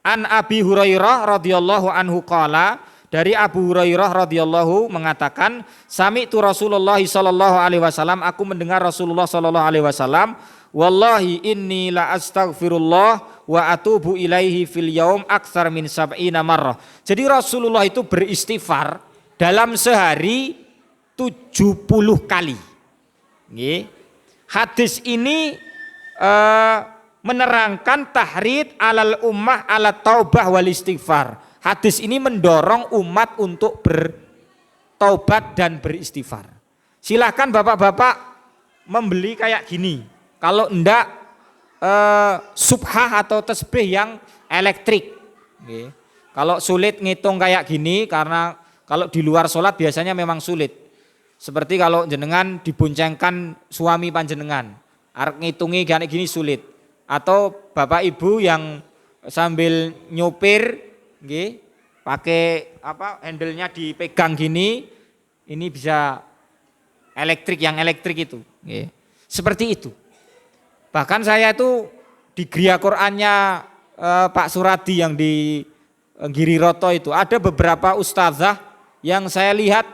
An Abi Hurairah radhiyallahu anhu qala, dari Abu Hurairah radhiyallahu mengatakan, sami'tu Rasulullah sallallahu alaihi wasallam, aku mendengar Rasulullah sallallahu alaihi wasallam, wallahi inni la astaghfirullah wa atubu ilaihi fil yaum aktsar min sab'ina marrah. Jadi Rasulullah itu beristighfar dalam sehari 70 kali. Nggih. Hadis ini menerangkan tahrid alal ummah ala taubah wal istighfar. Hadis ini mendorong umat untuk bertaubat dan beristighfar. Silahkan bapak-bapak membeli kayak gini. Kalau enggak subhah atau tasbih yang elektrik. Kalau sulit ngitung kayak gini, karena kalau di luar sholat biasanya memang sulit. Seperti kalau jenengan diboncengkan suami panjenengan, arep ngitungi kayak gini sulit. Atau bapak ibu yang sambil nyopir, nggih, pakai apa handle-nya dipegang gini, ini bisa elektrik, yang elektrik itu. Nggih. Seperti itu. Bahkan saya itu di Gria Qur'annya Pak Suradi yang di Giriroto itu ada beberapa ustazah yang saya lihat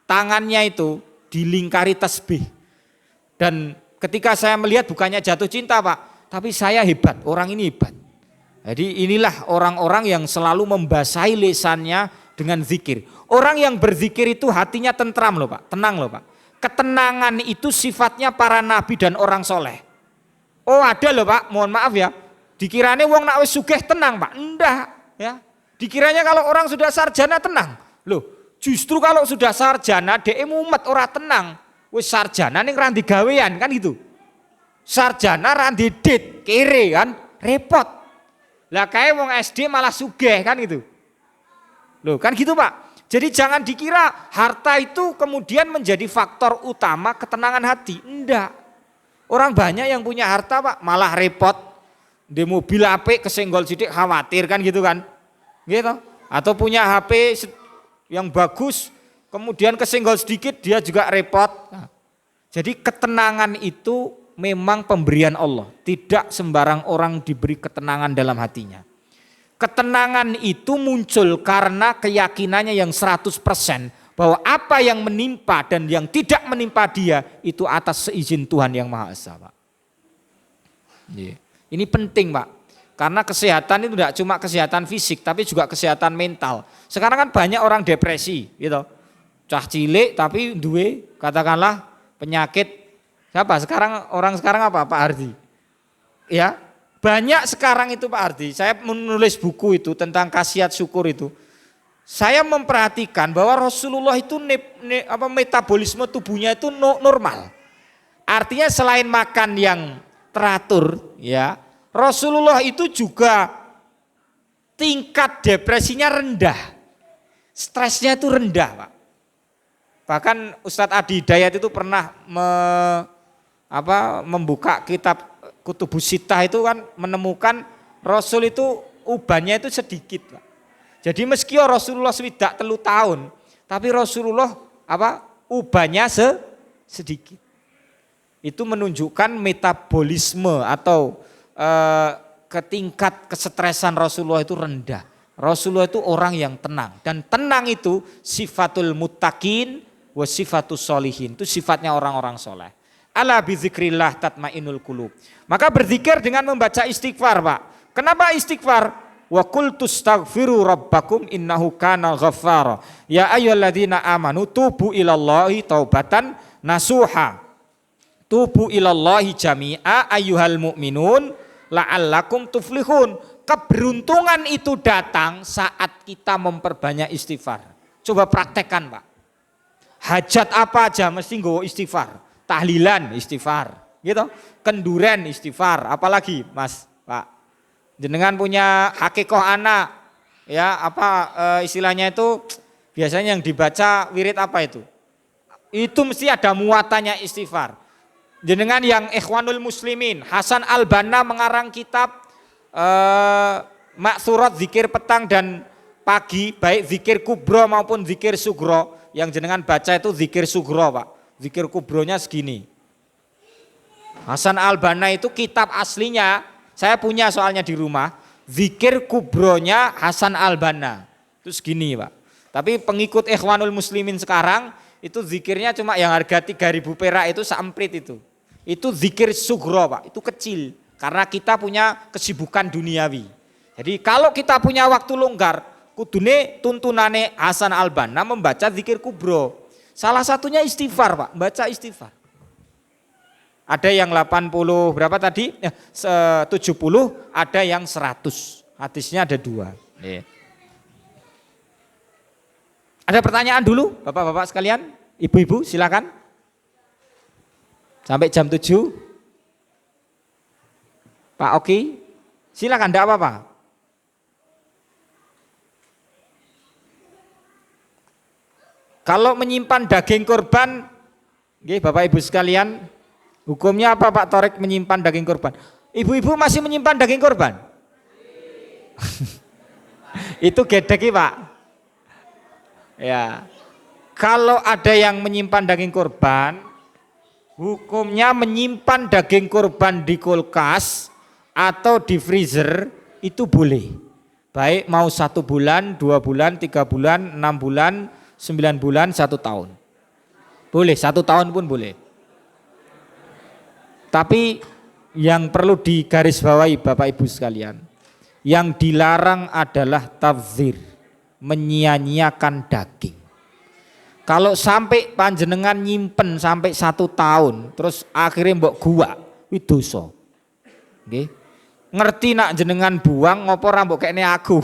tangannya itu dilingkari tasbih. Dan ketika saya melihat bukannya jatuh cinta Pak, tapi saya hebat, orang ini hebat. Jadi inilah orang-orang yang selalu membasahi lisannya dengan zikir. Orang yang berzikir itu hatinya tentram loh Pak, tenang loh Pak. Ketenangan itu sifatnya para nabi dan orang soleh. Oh ada loh Pak, mohon maaf ya. Dikiranya wong nak wis sugih tenang Pak, enggak ya. Dikiranya kalau orang sudah sarjana tenang. Loh, justru kalau sudah sarjana dhek mumet ora tenang. Wis sarjana ning ra gawean kan gitu. Sarjana ra dit kere kan, repot. Lah kayak wong SD malah sugih kan gitu. Loh, kan gitu Pak. Jadi jangan dikira harta itu kemudian menjadi faktor utama ketenangan hati. Enggak. Orang banyak yang punya harta Pak malah repot, di mobil HP kesenggol sidik khawatir kan gitu kan, gitu. Atau punya HP yang bagus kemudian kesenggol sedikit dia juga repot. Nah, jadi ketenangan itu memang pemberian Allah, tidak sembarang orang diberi ketenangan dalam hatinya. Ketenangan itu muncul karena keyakinannya yang 100%. Bahwa apa yang menimpa dan yang tidak menimpa dia itu atas seizin Tuhan yang Maha Esa Pak. Ini penting Pak, karena kesehatan itu tidak cuma kesehatan fisik tapi juga kesehatan mental. Sekarang kan banyak orang depresi gitu, cah cilik tapi duwe katakanlah penyakit siapa sekarang, orang sekarang apa Pak Ardi? Ya banyak sekarang itu Pak Ardi. Saya menulis buku itu tentang khasiat syukur itu. Saya memperhatikan bahwa Rasulullah itu metabolisme tubuhnya itu normal. Artinya selain makan yang teratur, ya, Rasulullah itu juga tingkat depresinya rendah. Stresnya itu rendah, Pak. Bahkan Ustadz Adi Hidayat itu pernah membuka kitab Kutubus Sittah itu kan menemukan Rasul itu ubannya itu sedikit, Pak. Jadi meski Rasulullah swidak 3 tahun, tapi Rasulullah ubannya sedikit. Itu menunjukkan metabolisme atau tingkat kesetresan Rasulullah itu rendah. Rasulullah itu orang yang tenang, dan tenang itu sifatul muttaqin wa sifatus solihin, itu sifatnya orang-orang soleh. Ala bizikrillah tatmainul qulub. Maka berzikir dengan membaca istighfar, Pak. Kenapa istighfar? Wa qul tastaghfiru rabbakum innahu kana ghaffara. Ya ayyuhalladzina amanu tubu ilallahi taubatan nasuha. Tubu ilallahi jami'a ayyuhal mu'minun la'allakum tuflihun. Keberuntungan itu datang saat kita memperbanyak istighfar. Coba praktekkan, Pak. Hajat apa aja mesti nggawa istighfar. Tahlilan istighfar, gitu. Kenduren istighfar, apalagi Mas, Pak. Jenengan punya hakikoh anak, ya istilahnya itu biasanya yang dibaca wirid apa itu? Itu mesti ada muatannya istighfar. Jenengan yang Ikhwanul Muslimin, Hasan Al-Banna mengarang kitab maksurat zikir petang dan pagi, baik zikir kubro maupun zikir sugro. Yang jenengan baca itu zikir sugro, Pak. Zikir kubronya segini. Hasan Al-Banna itu kitab aslinya, saya punya soalnya di rumah. Zikir kubronya Hasan Al-Banna itu segini, Pak. Tapi pengikut Ikhwanul Muslimin sekarang itu zikirnya cuma yang harga 3.000 perak itu seemprit itu. Itu zikir sugro, Pak. Itu kecil karena kita punya kesibukan duniawi. Jadi kalau kita punya waktu longgar, kudune tuntunane Hasan Al-Banna membaca zikir kubro. Salah satunya istighfar, Pak, baca istighfar. Ada yang 80 berapa tadi? 70, ada yang 100. Hadisnya ada 2. Ada pertanyaan dulu, Bapak-bapak sekalian? Ibu-ibu silakan. Sampai jam 7. Pak Oki, silakan, enggak apa-apa. Kalau menyimpan daging korban, Bapak Ibu sekalian, hukumnya apa Pak Torik menyimpan daging korban? Ibu-ibu masih menyimpan daging korban? Itu gedek Pak. Ya. Kalau ada yang menyimpan daging korban, hukumnya menyimpan daging korban di kulkas atau di freezer itu boleh. Baik mau 1 bulan, 2 bulan, 3 bulan, 6 bulan, 9 bulan, 1 tahun. Boleh, 1 tahun pun boleh. Tapi yang perlu digarisbawahi Bapak Ibu sekalian, yang dilarang adalah tafzir, menyia-nyiakan daging. Kalau sampai panjenengan nyimpen sampai 1 tahun, terus akhirnya mbok gua, itu dosa. Nggih. Ngerti nak jenengan buang ngopo ra mbok kene aku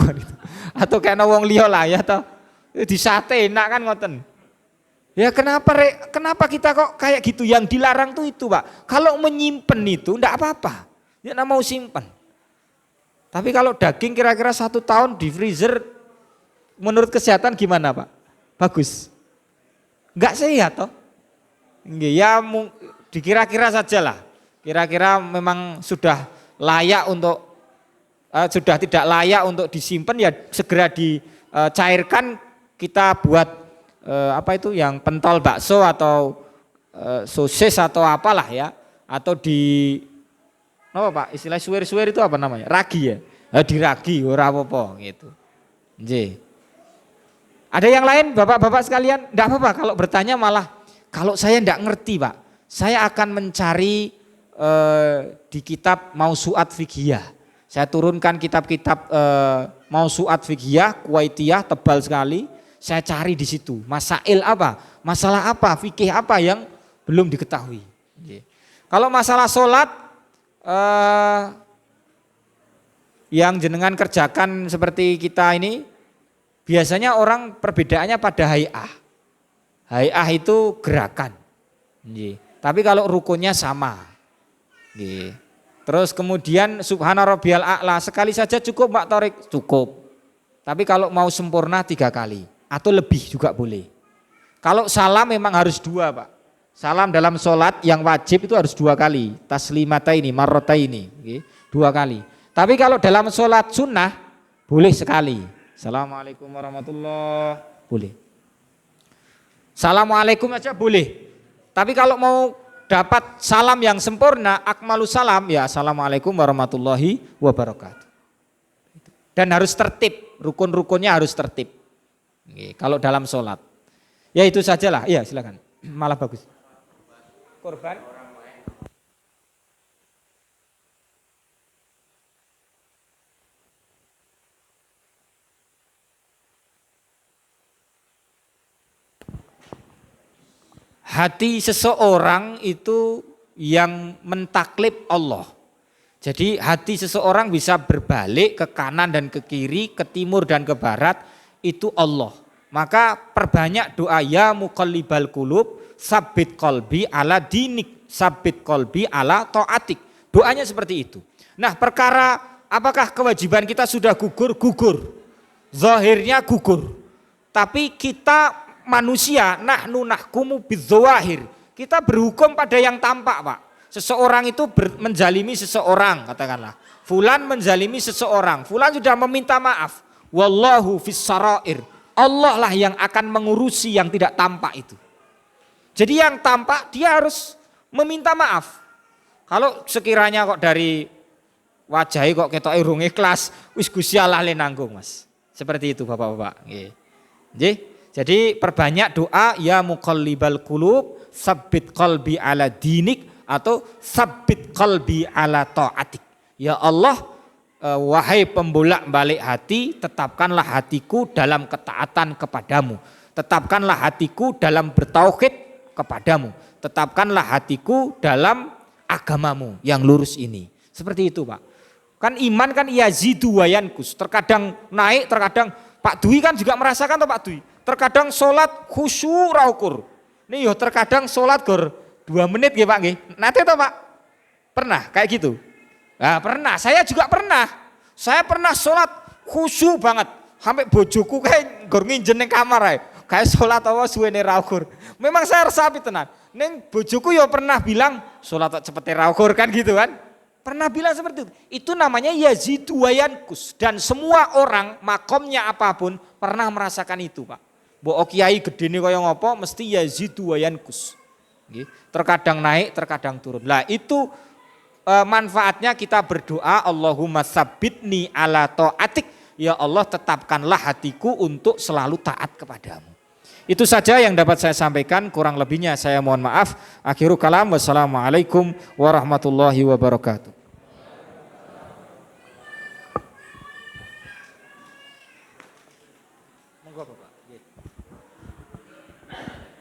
atau kene wong liya lah ya toh. Di sate enak kan ngoten. Ya kenapa kita kok kayak gitu? Yang dilarang tuh itu, Pak. Kalau menyimpan itu enggak apa-apa. Dia enggak mau simpan. Tapi kalau daging kira-kira 1 tahun di freezer, menurut kesehatan gimana, Pak? Bagus. Enggak sehat toh? Ya dikira-kira sajalah. Kira-kira memang sudah layak untuk sudah tidak layak untuk disimpan, ya segera dicairkan. Kita buat yang pentol bakso atau sosis atau apalah ya, atau di apa Pak istilah suwer-suwer itu apa namanya, ragi ya, diragi ora apa-apa gitu. Nggih. Ada yang lain Bapak-bapak sekalian? Enggak apa-apa kalau bertanya, malah kalau saya enggak ngerti Pak, saya akan mencari di kitab Mausu'at Fiqhiyah. Saya turunkan kitab-kitab Mausu'at Fiqhiyah Kuwaitiyah tebal sekali. Saya cari di situ masail apa, masalah apa, fikih apa yang belum diketahui. Kalau masalah sholat yang jenengan kerjakan seperti kita ini, biasanya orang perbedaannya pada hay'ah. Hay'ah itu gerakan. Tapi kalau rukunnya sama. Terus kemudian subhana rabbiyal a'la sekali saja cukup Pak Torik? Cukup. Tapi kalau mau sempurna 3 kali. Atau lebih juga boleh. Kalau salam memang harus 2 Pak. Salam dalam sholat yang wajib itu harus 2 kali. Taslimataini, marrotaini. 2 kali. Tapi kalau dalam sholat sunnah boleh sekali. Assalamualaikum warahmatullahi wabarakatuh. Boleh. Assalamualaikum aja boleh. Tapi kalau mau dapat salam yang sempurna, akmalus salam, ya assalamualaikum warahmatullahi wabarakatuh. Dan harus tertib, rukun-rukunnya harus tertib. Kalau dalam sholat. Ya itu sajalah. Iya, silakan. Malah bagus. Korban hati seseorang itu yang mentaklid Allah. Jadi hati seseorang bisa berbalik ke kanan dan ke kiri, ke timur dan ke barat, itu Allah. Maka perbanyak doa, ya muqallibal qulub, sabbit qalbi ala dinik, sabbit qalbi ala taatik. Doanya seperti itu. Nah, perkara apakah kewajiban kita sudah gugur? Gugur. Zahirnya gugur. Tapi kita manusia, nahnu nahkumu bidzawahir. Kita berhukum pada yang tampak, Pak. Seseorang itu menjalimi seseorang, katakanlah. Fulan menjalimi seseorang. Fulan sudah meminta maaf. Wallahu fis sarair. Allah lah yang akan mengurusi yang tidak tampak itu. Jadi yang tampak dia harus meminta maaf. Kalau sekiranya kok dari wajahnya kok ketok irung ikhlas, wis Gusti Allah le nanggung, Mas. Seperti itu Bapak-bapak. Nggih. Jadi perbanyak doa, ya muqallibal qulub, sabbit qalbi ala dinik, atau sabbit qalbi ala taatik. Ya Allah, wahai pembolak-balik hati, tetapkanlah hatiku dalam ketaatan kepadamu. Tetapkanlah hatiku dalam bertauhid kepadamu. Tetapkanlah hatiku dalam agamamu yang lurus ini. Seperti itu, Pak. Kan iman kan yazidu wa yankus. Terkadang naik, terkadang Pak Dwi kan juga merasakan toh Pak Dwi. Terkadang sholat khusyuk ra ukur. Nih yo terkadang sholat gor 2 menit nggih Pak nggih. Nate toh Pak? Pernah kayak gitu? Nah, pernah. Saya juga pernah. Saya pernah sholat khusyuk banget. Sampai bojoku kayak gor nginjen ning kamar ae. Kayak sholat apa suwene ra ukur. Memang saya resapi tenan. Ning bojoku yo pernah bilang sholat cepete ra ukur kan gitu kan. Pernah bilang seperti itu. Itu namanya yazidu wa yankus. Dan semua orang makomnya apapun pernah merasakan itu Pak. Mbok kiai gedene kaya ngopo mesti yazidu wa yankus. Terkadang naik, terkadang turun. Lah itu manfaatnya kita berdoa, Allahumma sabbitni ala taatik. Ya Allah, tetapkanlah hatiku untuk selalu taat kepadamu. Itu saja yang dapat saya sampaikan, kurang lebihnya saya mohon maaf. Akhirul kalam, wassalamualaikum warahmatullahi wabarakatuh.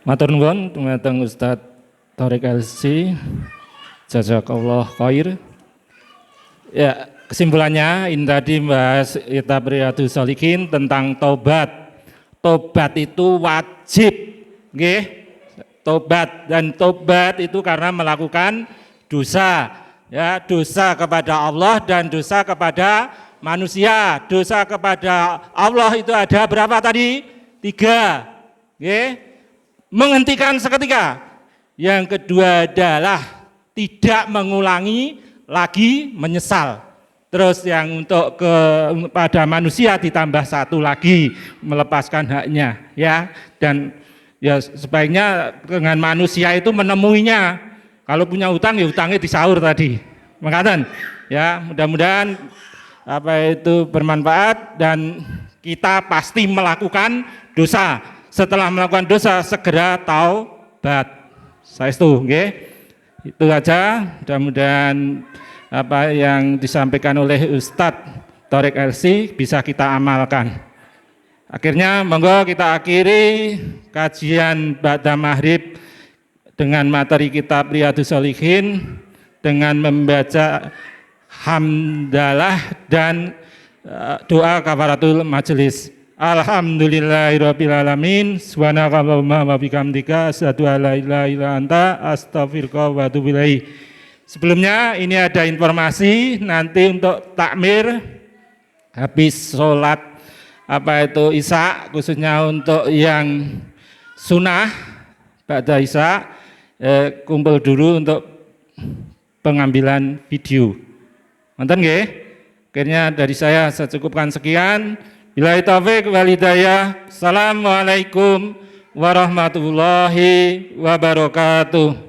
Matur nuwun dumateng Ustadz Thoriq LC. Jazakallah khair. Ya, kesimpulannya ini tadi membahas kitab Riyadhus Shalihin tentang tobat. Tobat itu wajib, nggih. Tobat, dan tobat itu karena melakukan dosa, ya, dosa kepada Allah dan dosa kepada manusia. Dosa kepada Allah itu ada berapa tadi? 3, nggih. Menghentikan seketika. Yang kedua adalah tidak mengulangi lagi, menyesal. Terus yang untuk kepada manusia ditambah 1 lagi, melepaskan haknya, ya. Dan ya sebaiknya dengan manusia itu menemuinya. Kalau punya hutang ya hutangnya disaur tadi. Mengatakan, ya mudah-mudahan apa itu bermanfaat dan kita pasti melakukan dosa. Setelah melakukan dosa segera taubat. Saestu nggih. Itu aja, mudah-mudahan apa yang disampaikan oleh Ustadz Thoriq LC bisa kita amalkan. Akhirnya monggo kita akhiri kajian ba'da maghrib dengan materi kitab Riyadhus Shalihin dengan membaca hamdalah dan doa kafaratul majelis. Alhamdulillahirabbil alamin. Subhanakallahumma wa bihamdika asyhadu an la ilaha illa anta astaghfiruka wa atubu ilaik. Sebelumnya ini ada informasi nanti untuk takmir habis sholat apa itu Isya, khususnya untuk yang sunnah ba'da Isya, kumpul dulu untuk pengambilan video. Nonton nggih? Akhirnya dari saya cukupkan sekian. Billahi taufiq wal hidayah. Assalamualaikum warahmatullahi wabarakatuh.